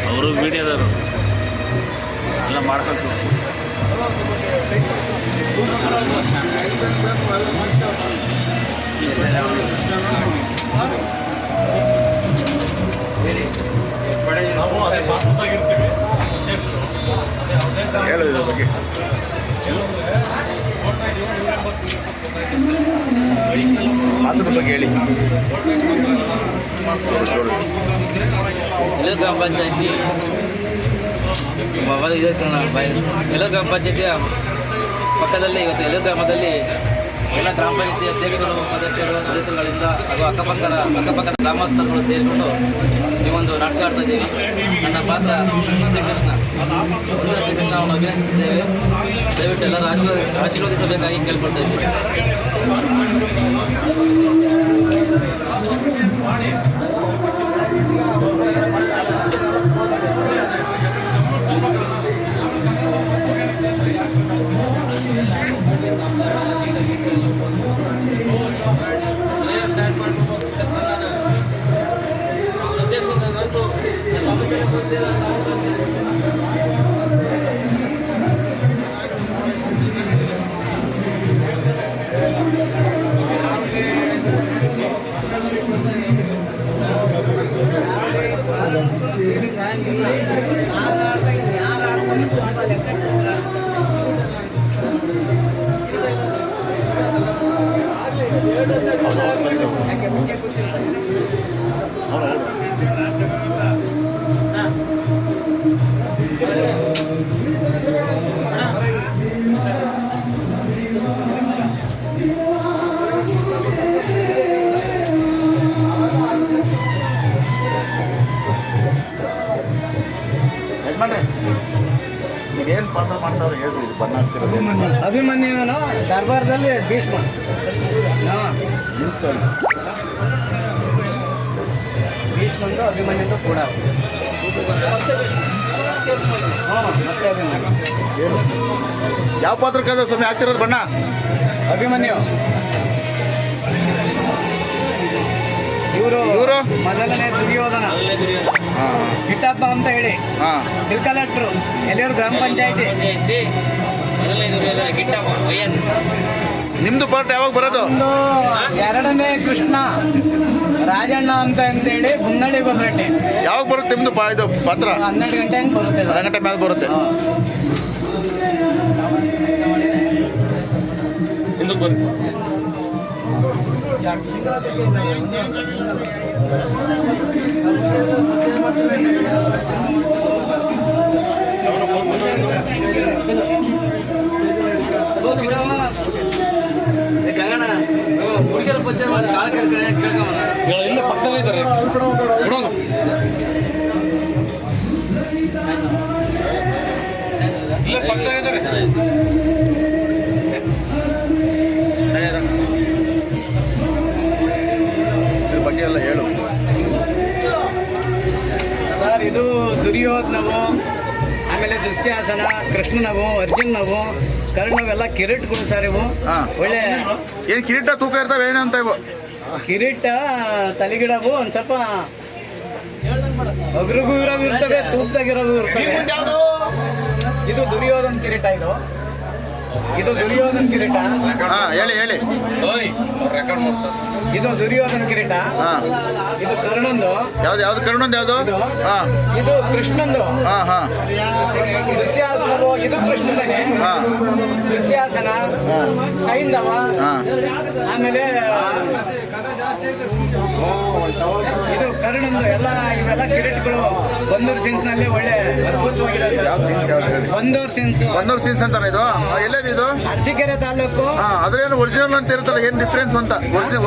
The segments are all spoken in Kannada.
ಅವರು ಮೀಡಿಯಾದವರು ಎಲ್ಲ ಮಾಡ್ಬೇಕು. ಹೇಳೋದು ಇದ್ರ ಬಗ್ಗೆ ಅದ್ರ ಬಗ್ಗೆ ಹೇಳಿ. ಎಲ್ಲ ಗ್ರಾಮ ಪಂಚಾಯತಿ ಎಲ್ಲ ಗ್ರಾಮ ಪಂಚಾಯತಿಯ ಪಕ್ಕದಲ್ಲಿ ಇವತ್ತು ಎಲ್ಲ ಗ್ರಾಮದಲ್ಲಿ ಎಲ್ಲ ಗ್ರಾಮ ಪಂಚಾಯತಿ ಅಧ್ಯಕ್ಷರು ಉಪಾಧ್ಯಕ್ಷರು ಸದಸ್ಯರುಗಳಿಂದ ಹಾಗೂ ಅಕ್ಕಪಕ್ಕದ ಗ್ರಾಮಸ್ಥರುಗಳು ಸೇರಿಕೊಂಡು ಈ ಒಂದು ನಾಟಕ ಆಡ್ತಾ ಇದ್ದೀವಿ. ನನ್ನ ಪಾತ್ರ ಶ್ರೀಕೃಷ್ಣ ಶ್ರೀಕೃಷ್ಣವನ್ನು ಅಭಿನಯಿಸುತ್ತಿದ್ದೇವೆ. ದಯವಿಟ್ಟು ಎಲ್ಲರೂ ಆಶೀರ್ವದಿಸಬೇಕಾಗಿ ಕೇಳ್ಕೊಳ್ತಾ ಇದ್ದೀವಿ. ಇದೇನು ಪಾತ್ರ ಮಾಡ್ತಾವ್ರೆ ಹೇಳ್ರಿ. ಇದು ಬಣ್ಣ ಹಾಕ್ತಿರೋದು ಅಭಿಮನ್ಯುವನು ದರ್ಬಾರದಲ್ಲಿ ಭೀಷ್ಮ ನಿಂತ್ಕೊಂಡು ಭೀಷ್ಮಂದು ಅಭಿಮನ್ಯುಂದು ಕೂಡ ಮತ್ತೆ ಅಭಿಮನ್ಯು. ಏನು ಯಾವ ಪಾತ್ರಕ್ಕಾದ ಸ್ವಾಮಿ ಹಾಕ್ತಿರೋದು ಬಣ್ಣ? ಅಭಿಮನ್ಯು ಇವರು ಮೊದಲನೇ ದುರ್ಯೋಧನ ಕಿಟ್ಟಪ್ಪ ಅಂತ ಹೇಳಿ ಬಿಲ್ ಕಲೆಕ್ಟ್ರು ಎಲ್ಲರೂ ಗ್ರಾಮ ಪಂಚಾಯತಿ ಮೊದಲನೇ ದುರ್ಯೋಧನ ಕಿಟ್ಟಪ್ಪ. ನಿಮ್ದು ಪಾರ್ಟ್ ಯಾವಾಗ ಬರೋದು? ಎರಡನೇ ಕೃಷ್ಣ ರಾಜಣ್ಣ ಅಂತೇಳಿ ಗುನ್ನಡಿ ಗೊಬ್ಬರಟ್ಟೆ. ಯಾವಾಗ ಬರುತ್ತೆ ನಿಮ್ದು ಇದು ಪಾತ್ರ? 12 ಗಂಟೆ ಹಂಗೆ ಬರುತ್ತೆ. 12 ಗಂಟೆ ಮೇಲೆ ಬರುತ್ತೆ. ಹಿಂದಕ್ಕೆ ಬರುತ್ತೆ. ಹುಡುಗಿಯರ ಪಂಚಾಯತ್ ಮಾಡಿ ಕಾಳ ಕೇಳ್ಕೊಂಬ ಇಲ್ಲ ಪಕ್ಕದಲ್ಲೇ ಇದ್ದಾರೆ. ಇಲ್ಲ ಪಕ್ಕದಲ್ಲೇ ಇದ್ದಾರೆ. ಬಗ್ಗೆ ಎಲ್ಲ ಹೇಳು ಸರ್. ಇದು ದುರ್ಯೋಧನವು, ಆಮೇಲೆ ದುಶ್ಯಾಸನ, ಕೃಷ್ಣನವು, ಅರ್ಜುನವು, ಕರ್ಣವೆಲ್ಲ ಕಿರೀಟಗಳು ಸರ್. ಇವು ಒಳ್ಳೆ ಏನು ಕಿರೀಟ ತೂಕ ಇರ್ತಾವೆ ಏನಂತ ಇವು? ಕಿರೀಟ ತಲೆಗಿಡವು ಒಂದು ಸ್ವಲ್ಪ ಅಗ್ರಗೂ ಇರೋವು ಇರ್ತವೆ, ತೂಕದಾಗಿರೋವು ಇರ್ತವೆ. ಇದು ದುರ್ಯೋಧನ ಕಿರೀಟ. ಇದು ದುರ್ಯೋಧನ ಕಿರೀಟ. ಹೇಳಿ ಹೇಳಿ. ಇದು ದುರ್ಯೋಧನ ಕಿರೀಟ. ಇದು ಕರ್ಣಂದು. ಯಾವ್ದು ಕರ್ಣಂದು? ಯಾವುದು? ಇದು ಕೃಷ್ಣಂದು. ದುಶ್ಯಾಸನವು ಇದು ಕೃಷ್ಣನೇ. ದುಶ್ಯಾಸನ, ಸೈಂಧವ, ಆಮೇಲೆ ಇದು ಕರ್ಣಂದು. ಇವೆಲ್ಲ ಕಿರೀಟಗಳು ಬಂದೂರು ಸೀನ್ಸ್ನಲ್ಲಿ ಒಳ್ಳೆ ಅದ್ಭುತವಾಗಿದೆ ಸರ್. ಬಂದೂರು ಸೀನ್ಸ್ ಅಂತಾರೆ. ಇದು ಎಲ್ಲೇನು ಇದು? ಅರಸೀಕೆರೆ ತಾಲೂಕು. ಅದ್ರೇನು ಒರಿಜಿನಲ್ ಅಂತ ಇರ್ತಾರಲ್ಲ, ಏನ್ ಡಿಫ್ರೆನ್ಸ್ ಅಂತ?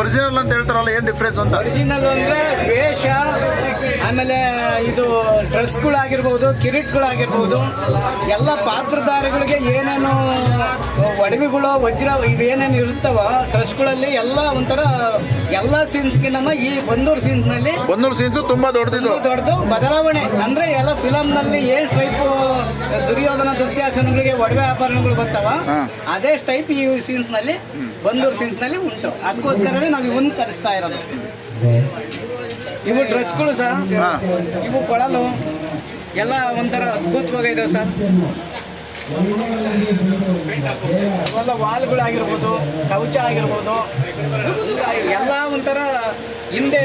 ಒರಿಜಿನಲ್ ಅಂತ ಹೇಳ್ತಾರಲ್ಲ, ಏನ್ ಡಿಫ್ರೆನ್ಸ್ ಅಂತ? ಒರಿಜಿನಲ್ ಅಂದ್ರೆ ವೇಷ, ಆಮೇಲೆ ಇದು ಡ್ರೆಸ್ಗಳಾಗಿರ್ಬೋದು, ಕಿರೀಟ್ಗಳಾಗಿರ್ಬೋದು, ಎಲ್ಲ ಪಾತ್ರಧಾರಿಗಳಿಗೆ ಏನೇನು ಒಡವೆಗಳು, ವಜ್ರ ಇವೇನೇನು ಇರುತ್ತವ ಡ್ರೆಸ್ಗಳಲ್ಲಿ ಎಲ್ಲ ಒಂಥರ ಎಲ್ಲ ಸೀನ್ಸ್ಗಿನ್ನ ಈ ಬಂದೂರು ಸೀನ್ಸ್ ತುಂಬಾ ದೊಡ್ಡದು ಬದಲಾವಣೆ. ಅಂದ್ರೆ ಎಲ್ಲ ಫಿಲಮ್ ನಲ್ಲಿ ಏನ್ ಟೈಪ್ ದುರ್ಯೋಧನ ದುಶ್ಯಾಸನಗಳಿಗೆ ಒಡವೆ ಆಭರಣಗಳು ಬರ್ತಾವ, ಅದೇ ಟೈಪ್ ಈ ಸೀನ್ಸ್ ನಲ್ಲಿ ಬಂದೂರು ಸೀನ್ಸ್ ನಲ್ಲಿ ಉಂಟು. ಅದಕ್ಕೋಸ್ಕರವೇ ನಾವು ಇವನ್ನ ತರಿಸ್ತಾ ಇರೋದು. ಇವು ಡ್ರೆಸ್ಗಳು ಸರ್, ಹಾಂ ಇವು ಕೊಳಲು ಎಲ್ಲ ಒಂಥರ ಅದ್ಭುತವಾಗಿದೆ ಸರ್. ಇವೆಲ್ಲ ವಾಲ್ಗಳಾಗಿರ್ಬೋದು, ಕವಚ ಆಗಿರ್ಬೋದು, ಎಲ್ಲ ಒಂಥರ ಹಿಂದೆ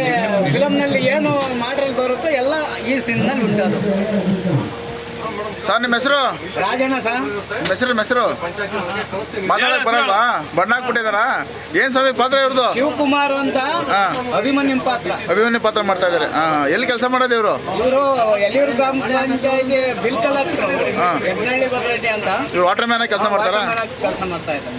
ಫಿಲಮ್ನಲ್ಲಿ ಏನು ಮಾಡ್ರಲ್ಲಿ ಬರುತ್ತೋ ಎಲ್ಲ ಈ ಸೀನ್ನಲ್ಲಿ ಉಂಟದು. ಸರ್ ನಿಮ್ಮ ಹೆಸರು? ರಾಜಣ್ಣ ಸರ್. ಹೆಸರು ಮಾತಾಡಕ್ ಬರಲ್ವಾ? ಬಣ್ಣ ಹಾಕ್ಬಿಟ್ಟಿದಾರ. ಏನ್ ಸ್ವಾಮಿ ಪಾತ್ರ ಇವ್ರದ್ದು? ಶಿವಕುಮಾರ್ ಅಂತ ಹಾ. ಅಭಿಮನ್ಯು ಪಾತ್ರ. ಅಭಿಮನ್ಯು ಪಾತ್ರ ಮಾಡ್ತಾ ಇದಾರೆ. ಎಲ್ಲಿ ಕೆಲಸ ಮಾಡೋದು ಇವರು? ಇವರು ಎಲ್ಲಿಯೂರು ಗ್ರಾಮ ಪಂಚಾಯತಿ ಬಿಲ್ ಕಲೆಕ್ಟರ್ ಹಾ. ಹೆಗ್ನಳ್ಳಿ ಬದರೆಡ್ಡಿ ಅಂತ. ಇವ್ರು ವಾಟರ್ ಮ್ಯಾನ್ ಕೆಲಸ ಮಾಡ್ತಾರ? ಕೆಲಸ ಮಾಡ್ತಾ ಇದ್ದಾರೆ.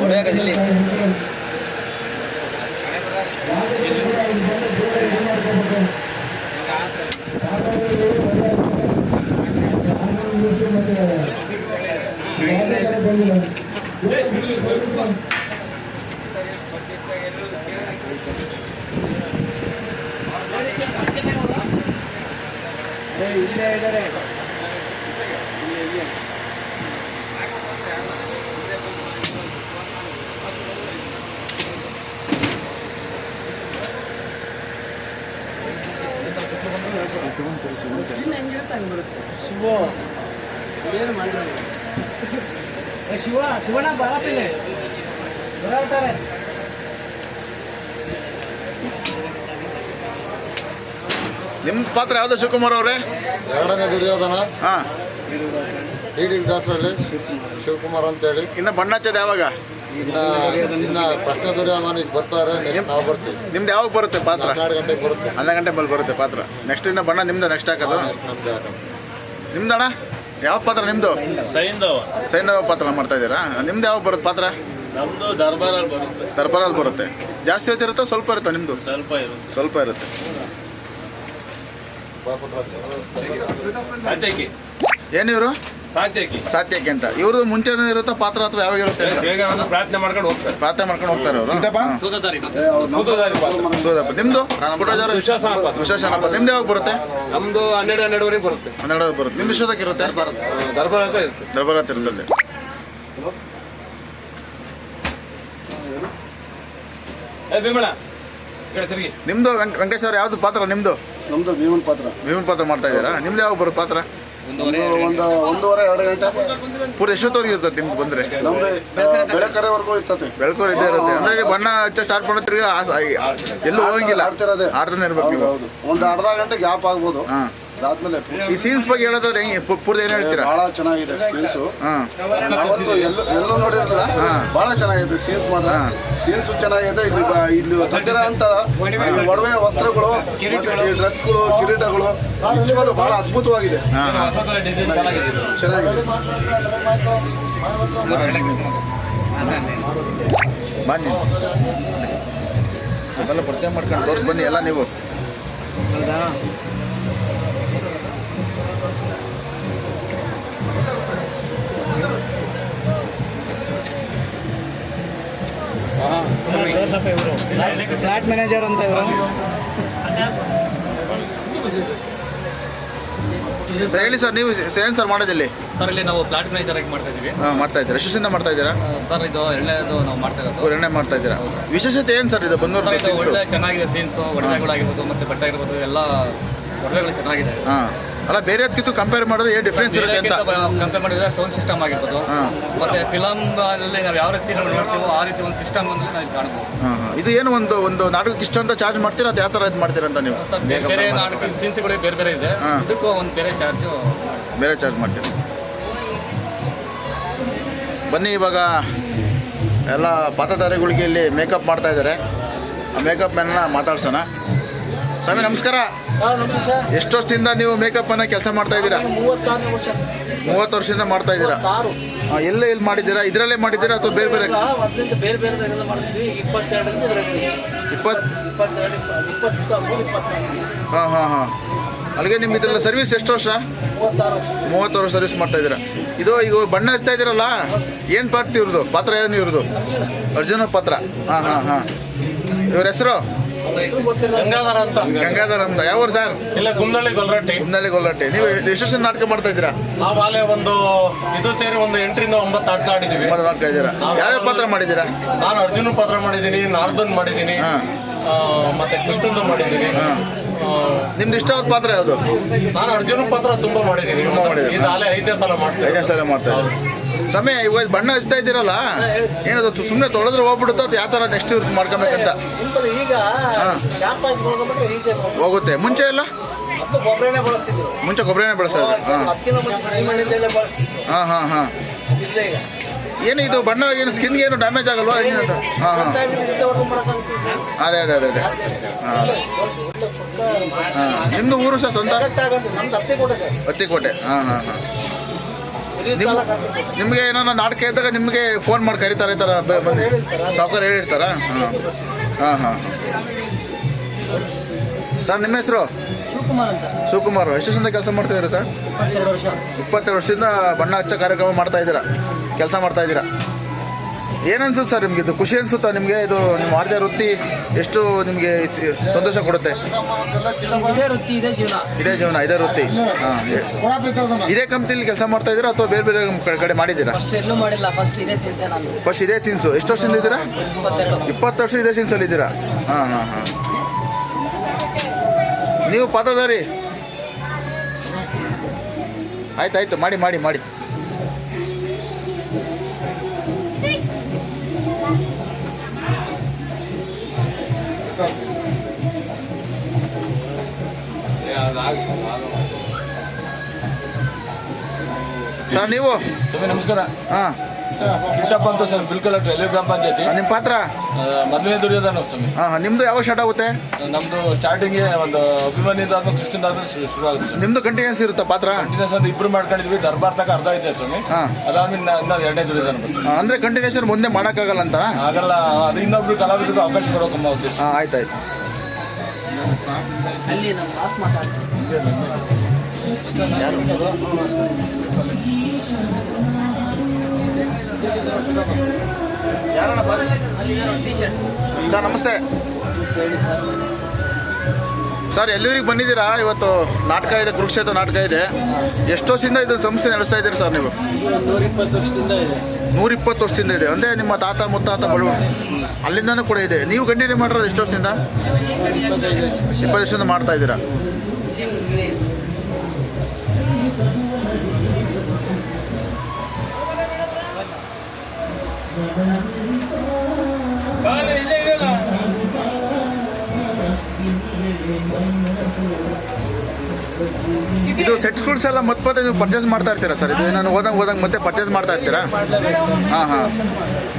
ಹೊಡೆಯೋದಿಲ್ಲ. ಇಲ್ಲೇ ಇದ್ದಾರೆ. ಶಿವಣ್ಣ ಬರಪಿಲ್ಲ ಬರಾಡ್ತಾರೆ. ನಿಮ್ ಪಾತ್ರ ಯಾವ್ದು ಶಿವಕುಮಾರ್ ಅವ್ರೆ? ಎರಡನೇ ದುರ್ಯೋಧನ, ಹಾಂ. ಡಿ ದಾಸರಲ್ಲಿ ಶಿವಕುಮಾರ್ ಅಂತೇಳಿ. ಇನ್ನು ಬಣ್ಣ ಹಚ್ಚೋದು ಯಾವಾಗ? ಇನ್ನ ಪ್ರಶ್ನೆ ದುರ್ಯೋಧನ ಈಗ ಬರ್ತಾರೆ. next ನಾವು ಬರ್ತೀವಿ. ನಿಮ್ದು ಯಾವಾಗ ಬರುತ್ತೆ ಪಾತ್ರ? 12 ಗಂಟೆಗೆ ಬರುತ್ತೆ. 12 ಗಂಟೆ ಮೇಲೆ ಬರುತ್ತೆ ಪಾತ್ರ. ನೆಕ್ಸ್ಟ್ ಇನ್ನು ಬಣ್ಣ ನಿಮ್ದು ನೆಕ್ಸ್ಟ್ ಹಾಕೋದು? ನಮ್ದು ಹಾಕೋದು. ನಿಮ್ದಣ್ಣ ಯಾವ ಪಾತ್ರ ನಿಮ್ದು? ಸೈಂಧವ. ಸೈಂಧವ ಪಾತ್ರ ಮಾಡ್ತಾ ಇದ್ದೀರಾ? ನಿಮ್ದು ಯಾವಾಗ ಬರುತ್ತೆ ಪಾತ್ರ? ನಮ್ದು ದರ್ಬಾರಲ್ಲಿ ಬರುತ್ತೆ. ದರ್ಬಾರಲ್ಲಿ ಬರುತ್ತೆ. ಜಾಸ್ತಿ ಹೊತ್ತಿರುತ್ತೋ ಸ್ವಲ್ಪ ಇರುತ್ತೋ ನಿಮ್ದು? ಸ್ವಲ್ಪ ಇರುತ್ತೆ. ಸ್ವಲ್ಪ ಇರುತ್ತೆ. ಸಾತ್ಯಕಿ. ಏನಿವರು? ಸಾತ್ಯಕಿ. ಸಾತ್ಯಕ್ಕೆ ಅಂತ. ಇವ್ರದ್ದು ಮುಂಚೆ ಇರುತ್ತಾ ಪಾತ್ರ ಅಥವಾ ಯಾವಾಗ ಇರುತ್ತೆ ಅಂತ? ಬೇಗ ಪ್ರಾರ್ಥನೆ ಮಾಡ್ಕೊಂಡು ಹೋಗ್ತಾರೆ. ಪ್ರಾರ್ಥನೆ ಮಾಡ್ಕೊಂಡು ಹೋಗ್ತಾರೆ ಅವರು. ಸೂತದಾರಿ ಪಾತ್ರ. ಸೋದಪ್ಪ ನಿಮ್ದು? ಪುಟ್ಟಜಾರು ದುಶ್ಯಾಸನ ಪಾತ್ರ. ವಿಶೇಷನಪ್ಪ. ನಿಮ್ದು ಯಾವಾಗ ಬರುತ್ತೆ? ನಮ್ದು 12-12ವರೆಗೆ ಬರುತ್ತೆ. 12 ಬರುತ್ತೆ. ನಿಮ್ದು ಎಷ್ಟೊತ್ತಕ್ಕೆ ಇರುತ್ತೆ? ದರ್ಬಾರ್ ಅಂತ ಇರುತ್ತೆ. ದರ್ಬಾರ್ ಅಂತ ಇರ್ತದೆ. ಭೀಮಣ್ಣ ಕಡೆ ತಿರುಗಿ. ನಿಮ್ದು ವೆಂಕಟೇಶ್ ಅವ್ರು ಯಾವ್ದು ಪಾತ್ರ ನಿಮ್ದು? ನಮ್ದು ಭೀಮನ್ ಪಾತ್ರ. ಭೀಮನ್ ಪಾತ್ರ ಮಾಡ್ತಾ ಇದ್ದೀರಾ? ನಿಮ್ದು ಯಾವಾಗ ಬರುತ್ತೆ ಪಾತ್ರ? ಒಂದು 1:30-2 ಗಂಟೆ. ಪೂರ ಎಷ್ಟೊತ್ತವರೆಗೆ ಇರ್ತದೆ ನಿಮ್ದು ಬಂದ್ರೆ? ನಮ್ದು ಬೆಳಕರೆವರೆಗೂ ಇರ್ತದೆ. ಬೆಳಕೋರು ಇದ್ದೇ ಇರುತ್ತೆ. ಅಂದ್ರೆ ಬಣ್ಣ ಹಚ್ಚ ಸ್ಟಾರ್ಟ್ ಮಾಡೋದ್ರಿಗೆ ಎಲ್ಲೂ ಹೋಗಂಗಿಲ್ಲ, ಆಡ್ತಿರೋದೇ. ಆಡ್ತಾನೆ ಇರ್ಬೇಕು ನೀವು. ಹೌದು. ಒಂದು ಅರ್ಧ ಗಂಟೆ ಗ್ಯಾಪ್ ಆಗ್ಬೋದು. ಹಾಂ. ಅದಾದ್ಮೇಲೆ ಈ ಸೀನ್ಸ್ ಬಗ್ಗೆ ಹೇಳೋದ್ರೆ ಹೆಂಗೆ ಪೂರ್ತಿ ಏನು ಹೇಳ್ತೀರಾ? ಬಹಳ ಚೆನ್ನಾಗಿದೆ ಸೀನ್ಸು. ಹಾಂ. ಅವತ್ತು ಎಲ್ಲೂ ನೋಡಿರಲಿಲ್ಲ. ಬಹಳ ಚೆನ್ನಾಗಿದೆ ಸೀನ್ಸ್ ಮಾತ್ರ. ಸೀನ್ಸು ಚೆನ್ನಾಗಿದೆ. ಇಲ್ಲಿ ಸದ್ಯರ ಅಂತ ಒಡವೆ ವಸ್ತ್ರಗಳು, ಡ್ರೆಸ್ಗಳು, ಕಿರೀಟಗಳು ನಿಜವಾಗ್ಲೂ ಬಹಳ ಅದ್ಭುತವಾಗಿದೆ. ಹಾಂ ಹಾಂ. ಚೆನ್ನಾಗಿದೆ. ಬನ್ನಿ ಎಲ್ಲ ಪರಿಚಯ ಮಾಡ್ಕೊಂಡು ತೋರಿಸಿ ಬನ್ನಿ ಎಲ್ಲ ನೀವು. ಇವರು ಫ್ಲಾಟ್ ಮ್ಯಾನೇಜರ್ ಅಂತ ಇವರು. ಸರ್ ಹೇಳಿ ಸರ್, ನೀವು ಏನು ಸರ್ ಮಾಡೋದಿಲ್ಲಿ? ಸರ್ ಇಲ್ಲಿ ನಾವು ಫ್ಲಾಟ್ ಮ್ಯಾನೇಜರ್ ಆಗಿ ಮಾಡ್ತಾ ಇದೀವಿ. ಹಾಂ, ಮಾಡ್ತಾ ಇದ್ದೀರಾ? ಎಷ್ಟೊತ್ತಿಂದ ಮಾಡ್ತಾ ಇದ್ದೀರಾ? ಸರ್ ಇದು ಎಣ್ಣೆದು ನಾವು ಮಾಡ್ತಾ ಇರೋದು. ಎಣ್ಣೆ ಮಾಡ್ತಾ ಇದ್ದೀರಾ? ವಿಶೇಷತೆ ಏನು ಸರ್ ಇದು ಬನ್ನೂರು? ಇದು ಒಳ್ಳೆ ಚೆನ್ನಾಗಿದೆ ಸೀನ್ಸು, ಒಡವೆಗಳಾಗಿರ್ಬೋದು ಮತ್ತೆ ಬಟ್ಟೆ ಆಗಿರ್ಬೋದು ಎಲ್ಲ ಒಡವೆಗಳು ಚೆನ್ನಾಗಿದೆ. ಹಾಂ. ಅಲ್ಲ, ಬೇರೆ ಅದಕ್ಕಿಂತ ಕಂಪೇರ್ ಮಾಡಿದ್ರೆ ಏನು ಡಿಫ್ರೆನ್ಸ್ ಇರುತ್ತೆ ಅಂತ? ಕಂಪೇರ್ ಮಾಡಿದ್ರೆ ಸೌಂಡ್ ಸಿಸ್ಟಮ್ ಆಗಿರ್ಬೋದು, ಮತ್ತೆ ಫಿಲಮ್ ಅಲ್ಲಿ ನಾವು ಯಾವ ರೀತಿ ನಾವು ನೋಡ್ತೀವೋ ಆ ರೀತಿ ಒಂದು ಸಿಸ್ಟಮ್ ಅಂದ್ರೆ ನಾವು ಕಾಣ್ಬೋದು. ಹಾಂ ಹಾಂ. ಇದು ಏನು ಒಂದು ನಾಟಕಕ್ಕೆ ಇಷ್ಟ ಅಂತ ಚಾರ್ಜ್ ಮಾಡ್ತೀರಾ ಅಥವಾ ಯಾವ ಥರ ಇದು ಮಾಡ್ತೀರಾ ಅಂತ ನೀವು? ಸರ್ ಬೇರೆ ನಾಟಕ ಸೀನ್ಸ್ಗಳು ಬೇರೆ ಬೇರೆ ಇದೆ. ಇದಕ್ಕೂ ಒಂದು ಬೇರೆ ಚಾರ್ಜು ಬೇರೆ ಚಾರ್ಜ್ ಮಾಡ್ತೀರಾ? ಬನ್ನಿ, ಇವಾಗ ಎಲ್ಲ ಪಾತ್ರಧಾರಿಗಳಿಗೆ ಇಲ್ಲಿ ಮೇಕಪ್ ಮಾಡ್ತಾ ಇದ್ದಾರೆ. ಆ ಮೇಕಪ್ ಮ್ಯಾನ್ನ ಮಾತಾಡ್ಸೋಣ. ಸ್ವಾಮಿ ನಮಸ್ಕಾರ. ಎಷ್ಟು ವರ್ಷದಿಂದ ನೀವು ಮೇಕಪ್ ಅನ್ನ ಕೆಲಸ ಮಾಡ್ತಾ ಇದ್ದೀರಾ? 30 ವರ್ಷದಿಂದ ಮಾಡ್ತಾ ಇದ್ದೀರಾ? ಎಲ್ಲಿ ಮಾಡಿದ್ದೀರಾ? ಇದರಲ್ಲೇ ಮಾಡಿದ್ದೀರಾ ಅಥವಾ ಬೇರೆ ಬೇರೆ? ಬೇರೆ ಬೇರೆ ಮಾಡ್ತೀವಿ. 22 ಹಾಂ ಹಾಂ ಹಾಂ. ಅಲ್ಲಿಗೆ ನಿಮ್ಗೆ ಇದರಲ್ಲಿ ಸರ್ವಿಸ್ ಎಷ್ಟು ವರ್ಷ? 30 ವರ್ಷ ಸರ್ವಿಸ್ ಮಾಡ್ತಾ ಇದ್ದೀರಾ. ಈಗ ಬಣ್ಣ ಹಚ್ತಾ ಇದ್ದೀರಲ್ಲ, ಏನು ಪಾತ್ರ ಇವ್ರದ್ದು? ಪಾತ್ರ ಏನು ಇವ್ರದ್ದು? ಅರ್ಜುನ ಪಾತ್ರ. ಹಾಂ ಹಾಂ ಹಾಂ. ಇವ್ರ ಹೆಸರು? ಗಂಗಾಧರ ಅಂತ ಗಂಗಾಧರ್ ಅಂತ ಯಾವ ಊರು ಸರ್? ಇಲ್ಲ ಗುಮ್ನಳ್ಳಿ ಗೊಲ್ರಟ್ಟಿ. ಕುಂದಳ್ಳಿ ಗೊಲ್ಲಟ್ಟಿ. ನೀವು ಎಷ್ಟು ನಾಟಕ ಮಾಡ್ತಾ ಇದ್ದೀರಾ? ನಾವು ಅಲ್ಲೇ ಒಂದು ಇದು ಸೇರಿ ಒಂದು 8 ರಿಂದ 9 ನಾಟಕ ಆಡಿದ್ದೀವಿ. ನಾಟಕ ಇದ್ದೀರಾ? ಯಾವ್ಯಾವ ಪಾತ್ರ ಮಾಡಿದ್ದೀರಾ? ನಾನು ಅರ್ಜುನ ಪಾತ್ರ ಮಾಡಿದ್ದೀನಿ, ನಾರ್ದನ್ ಮಾಡಿದ್ದೀನಿ, ಮತ್ತೆ ಕೃಷ್ಣಂದು ಮಾಡಿದ್ದೀನಿ. ನಿಮ್ದು ಇಷ್ಟವಾದ ಪಾತ್ರ ಯಾವುದು? ನಾನು ಅರ್ಜುನ ಪಾತ್ರ ತುಂಬಾ ಮಾಡಿದ್ದೀನಿ. ಇದು ಅಲ್ಲೇ 5ನೇ ಸಲ ಮಾಡ್ತೀನಿ. 5ನೇ ಸಲ ಮಾಡ್ತಾ ಇದ್ದೀರಾ? ಸಮಯ ಇವಾಗ ಬಣ್ಣ ಹಚ್ತಾ ಇದ್ದೀರಲ್ಲ, ಏನದು ಸುಮ್ಮನೆ ತೊಳೆದ್ರೆ ಹೋಗ್ಬಿಡುತ್ತೋ ಅಥವಾ ಯಾವ ಥರ ನೆಕ್ಸ್ಟ್ ಮಾಡ್ಕೊಬೇಕಂತ? ಈಗ ಹೋಗುತ್ತೆ. ಮುಂಚೆ ಎಲ್ಲ ಗೊಬ್ಬರನೇ ಬಳಸ್ತಿದ್ರು. ಮುಂಚೆ ಗೊಬ್ಬರನೇ ಬಳಸೋದು. ಅದಕ್ಕಿಂತ ಮುಂಚೆ ಸಿಮೆಂಟ್ ಬಳಸ್ತಿದ್ರು. ಹಾಂ. ಏನು ಇದು ಬಣ್ಣ ಏನು ಸ್ಕಿನ್ಗೆ ಏನು ಡ್ಯಾಮೇಜ್ ಆಗಲ್ವಾ? ಏನದು? ಹಾಂ. ಅದೇ ಹಾಂ. ನಿಮ್ಮದು ಊರು ಸರ್ ಸ್ವಂತ? ಹತ್ತಿಕೋಟೆ. ಹಾಂ. ನಿಮಗೆ ಏನೋ ನಾಟಕ ಇದ್ದಾಗ ನಿಮಗೆ ಫೋನ್ ಮಾಡಿ ಕರೀತಾರೆ ಈ ಥರ ಬಂದು ಸಾವುಕಾರ ಹೇಳಿರ್ತಾರಾ? ಹಾಂ. ಸರ್ ನಿಮ್ಮ ಹೆಸರು? ಶಿವಕುಮಾರ್ ಅಂತ. ಶಿವಕುಮಾರ್. ಎಷ್ಟು ವರ್ಷದಿಂದ ಕೆಲಸ ಮಾಡ್ತಾಯಿದ್ದೀರಾ ಸರ್? 22 ವರ್ಷ. 22 ವರ್ಷದಿಂದ ಬಣ್ಣ ಹಚ್ಚೋ ಕಾರ್ಯಕ್ರಮ ಮಾಡ್ತಾ ಇದ್ದೀರಾ, ಕೆಲಸ ಮಾಡ್ತಾ ಇದ್ದೀರಾ. ಏನು ಅನ್ಸುತ್ತೆ ಸರ್ ನಿಮಗೆ? ಇದು ಖುಷಿ ಅನ್ಸುತ್ತಾ ನಿಮಗೆ? ಇದು ನಿಮ್ಮ ಮಾಡಿದ ವೃತ್ತಿ ಎಷ್ಟು ನಿಮಗೆ ಸಂತೋಷ ಕೊಡುತ್ತೆ? ಇದೇ ವೃತ್ತಿ, ಇದೇ ಜೀವನ. ಇದೇ ವೃತ್ತಿ. ಹಾಂ. ಇದೇ ಕಂಪ್ನಿಲಿ ಕೆಲಸ ಮಾಡ್ತಾ ಇದ್ದೀರಾ ಅಥವಾ ಬೇರೆ ಬೇರೆ ಕಡೆ ಮಾಡಿದ್ದೀರಾ? ಫಸ್ಟ್ ಎಲ್ಲೂ ಮಾಡಿಲ್ಲ. ಫಸ್ಟ್ ಇದೇ ಸೀನ್ಸೇ ನಾನು. ಫಸ್ಟ್ ಇದೇ ಸೀನ್ಸು. ಎಷ್ಟು ವರ್ಷದಿಂದ ಇದ್ದೀರಾ? 20 ವರ್ಷ ಇದೇ ಸೀನ್ಸಲ್ಲಿ ಇದ್ದೀರಾ? ಹಾಂ. ನೀವು ಪಾತ್ರಧಾರಿ? ಆಯ್ತು ಮಾಡಿ. ಸರ್ ನೀವು? ನಮಸ್ಕಾರ. ಹಾಂ. ಕಿಟ್ಟಪ್ಪ ಅಂತ ಸರ್, ಬಿಲ್ಕಲ್ ರೈಲ್ವೆ ಗ್ರಾಮ ಪಂಚಾಯತಿ. ನಿಮ್ಮ ಪಾತ್ರ? ಮೊದಲನೇ ದುರ್ಯೋಧನ ಸ್ವಾಮಿ. ಹಾಂ. ನಿಮ್ಮದು ಯಾವಾಗ ಸ್ಟಾರ್ಟ್ ಆಗುತ್ತೆ? ನಮ್ದು ಸ್ಟಾರ್ಟಿಂಗ್ ಒಂದು ಅಭಿಮನ್ಯುದಾದ್ಮೇಲೆ ಕೃಷ್ಣದಾದ್ಮೇಲೆ ಶುರು ಆಗುತ್ತೆ. ನಿಮ್ಮದು ಕಂಟಿನ್ಯೂಸ್ ಇರುತ್ತಾ ಪಾತ್ರ? ಕಂಟಿನ್ಯೂಸ್ ಅಂತ ಇಬ್ರು ಮಾಡ್ಕೊಂಡಿದ್ವಿ. ದರ್ಬಾರ್ ತಕ ಅರ್ಧ ಐತೆ ಸ್ವಾಮಿ. ಹಾಂ. ಅದಾದ್ಮೇಲೆ ಇನ್ನೊಂದು 2ನೇ ದುರ್ಯೋಧನ ಬಂತು. ಅಂದರೆ ಕಂಟಿನ್ಯೂಷನ್ ಮುಂದೆ ಮಾಡೋಕ್ಕಾಗಲ್ಲ ಅಂತ? ಆಗಲ್ಲ, ಅದು ಇನ್ನೊಬ್ರು ಕಲಾವಿದರಿಗೆ ಅವಕಾಶ ಕೊಡೋಕಮ್ಮ ಉದ್ದೇಶ. ಹಾಂ. ಆಯ್ತು. ಅಲ್ಲಿ ನಮ್ಮ ಬಾಸ್ ಮಾತಾಡ್ತಾರೆ. ಯಾರು? ಸರ್ ನಮಸ್ತೆ. ಸರ್ ಎಲ್ಲಿವರೆಗೆ ಬಂದಿದ್ದೀರಾ? ಇವತ್ತು ನಾಟಕ ಇದೆ, ಕುರುಕ್ಷೇತ್ರ ನಾಟಕ ಇದೆ. ಎಷ್ಟು ವರ್ಷದಿಂದ ಇದು ಸಂಸ್ಥೆ ನಡೆಸ್ತಾ ಇದ್ದೀರಿ ಸರ್ ನೀವು? 120 ವರ್ಷದಿಂದ ಇದೆ. 120 ವರ್ಷದಿಂದ ಇದೆ. ಅಂದರೆ ನಿಮ್ಮ ತಾತ ಮುತ್ತಾತ ಬಳು ಅಲ್ಲಿಂದನೂ ಕೂಡ ಇದೆ. ನೀವು ಕಂಟಿನ್ಯೂ ಮಾಡಿರೋದು ಎಷ್ಟು ವರ್ಷದಿಂದ? 20 ವರ್ಷದಿಂದ ಮಾಡ್ತಾ ಇದ್ದೀರಾ? ಇದು ಸೆಟ್ಸ್ ಎಲ್ಲ ಮತ್ತೆ ನೀವು ಪರ್ಚೇಸ್ ಮಾಡ್ತಾ ಇರ್ತೀರಾ ಸರ್? ಇದು ನಾನು ಹೋದಂಗೆ ಮತ್ತೆ ಪರ್ಚೇಸ್ ಮಾಡ್ತಾ ಇರ್ತೀರಾ? ಹಾಂ.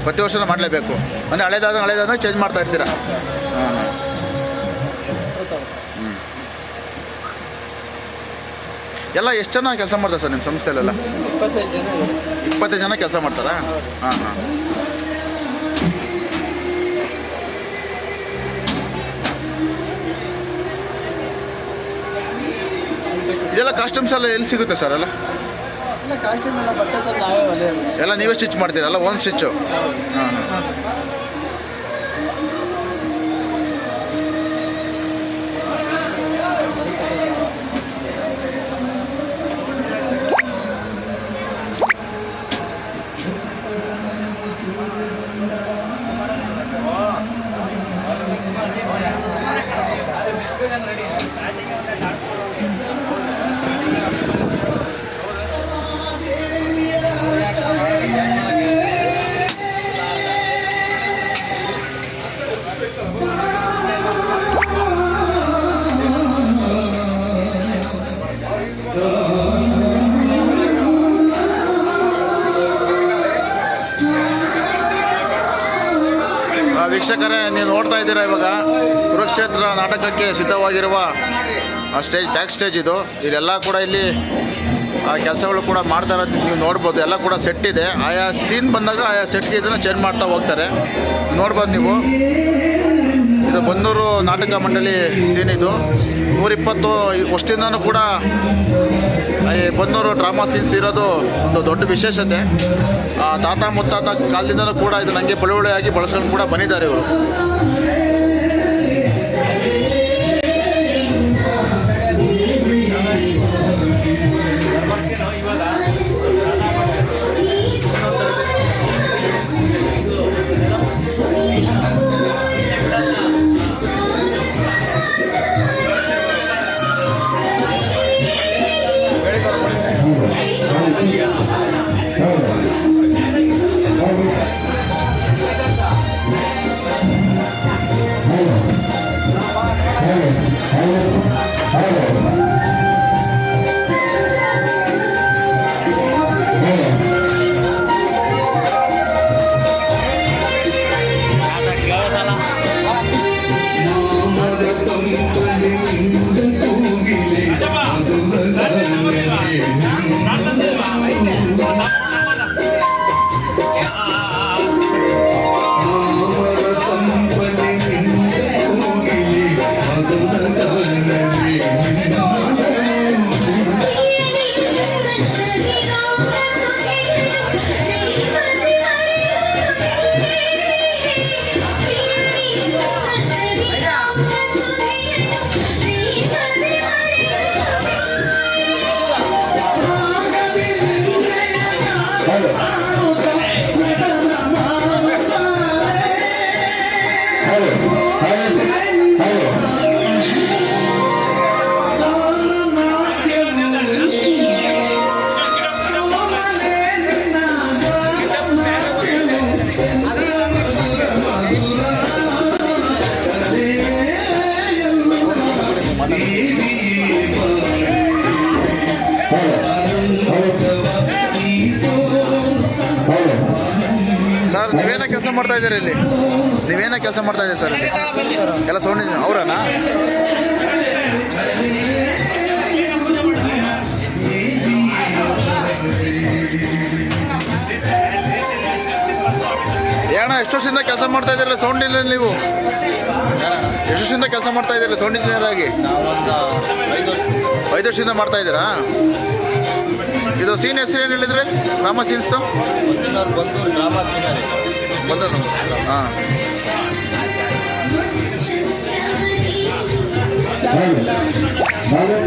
ಪ್ರತಿ ವರ್ಷ ಮಾಡಲೇಬೇಕು ಅಂದರೆ ಹಳೇದಾದ ಚೇಂಜ್ ಮಾಡ್ತಾ ಇರ್ತೀರಾ? ಹಾಂ. ಎಲ್ಲ ಎಷ್ಟು ಜನ ಕೆಲಸ ಮಾಡ್ತಾರೆ ಸರ್ ನಿಮ್ಮ ಸಂಸ್ಥೆಯಲ್ಲೆಲ್ಲ? 25 ಜನ ಕೆಲಸ ಮಾಡ್ತಾರಾ? ಹಾಂ. ಇದೆಲ್ಲ ಕಾಸ್ಟ್ಯೂಮ್ಸ್ ಎಲ್ಲ ಎಲ್ಲಿ ಸಿಗುತ್ತೆ ಸರ್? ಎಲ್ಲ ನೀವೇ ಸ್ಟಿಚ್ ಮಾಡ್ತೀರಲ್ಲ? Own stitch? ಹಾಂ. ವೀಕ್ಷಕರೇ, ನೀವು ನೋಡ್ತಾ ಇದ್ದೀರಾ ಇವಾಗ ಕುರುಕ್ಷೇತ್ರ ನಾಟಕಕ್ಕೆ ಸಿದ್ಧವಾಗಿರುವ ಬ್ಯಾಕ್ ಸ್ಟೇಜ್ ಇದು. ಇದೆಲ್ಲ ಕೂಡ ಇಲ್ಲಿ ಕೆಲಸಗಳು ಕೂಡ ಮಾಡ್ತಾ ಇರೋದು ನೀವು ನೋಡ್ಬೋದು. ಎಲ್ಲ ಕೂಡ ಸೆಟ್ ಇದೆ. ಆಯಾ ಸೀನ್ ಬಂದಾಗ ಆಯಾ ಸೆಟ್ಗೆ ಇದನ್ನು ಚೇಂಜ್ ಮಾಡ್ತಾ ಹೋಗ್ತಾರೆ. ನೋಡ್ಬೋದು ನೀವು. ಇದು ಬನ್ನೂರು ನಾಟಕ ಮಂಡಳಿ ಸೀನ್. ಇದು 120 ವರ್ಷದಿಂದನೂ ಕೂಡ ಈ ಬನ್ನೂರು ಡ್ರಾಮಾ ಸೀನ್ಸ್ ಇರೋದು ಒಂದು ದೊಡ್ಡ ವಿಶೇಷತೆ. ತಾತ ಮುತ್ತಾತ ಕಾಲದಿಂದನೂ ಕೂಡ ಇದು ನನಗೆ ಬಳುವಳಿಯಾಗಿ ಬಳಸ್ಕೊಂಡು ಕೂಡ ಬಂದಿದ್ದಾರೆ ಇವರು. ಮಾಡ್ತಾ ಇದ್ದೀರಿ ಇಲ್ಲಿ? ನೀವೇನ ಕೆಲಸ ಮಾಡ್ತಾ ಇದ್ದೀರಿ ಸರ್ ಇಲ್ಲಿ? ಎಲ್ಲ ಸೌಂಡ್ ಅವರನಾ? ಏಣ ಎಷ್ಟು ವರ್ಷದಿಂದ ಕೆಲಸ ಮಾಡ್ತಾ ಇದ್ದೀರಲ್ಲ ಸೌಂಡ್ ಇಂಜಿನಿಯರ್ ನೀವು? ಎಷ್ಟು ವರ್ಷದಿಂದ ಕೆಲಸ ಮಾಡ್ತಾ ಇದ್ದೀರಲ್ಲ ಸೌಂಡ್ ಇಂಜಿನಿಯರ್ ಆಗಿ? 5 ವರ್ಷದಿಂದ ಮಾಡ್ತಾ ಇದ್ದೀರಾ? ಇದು ಸೀನ್ ಹೆಸರು ಏನು ಹೇಳಿದ್ರೆ? ಡ್ರಾಮಾ ಸೀನ್ಸ್ದು ಬಂದರು. ಹಾಂ, Vale.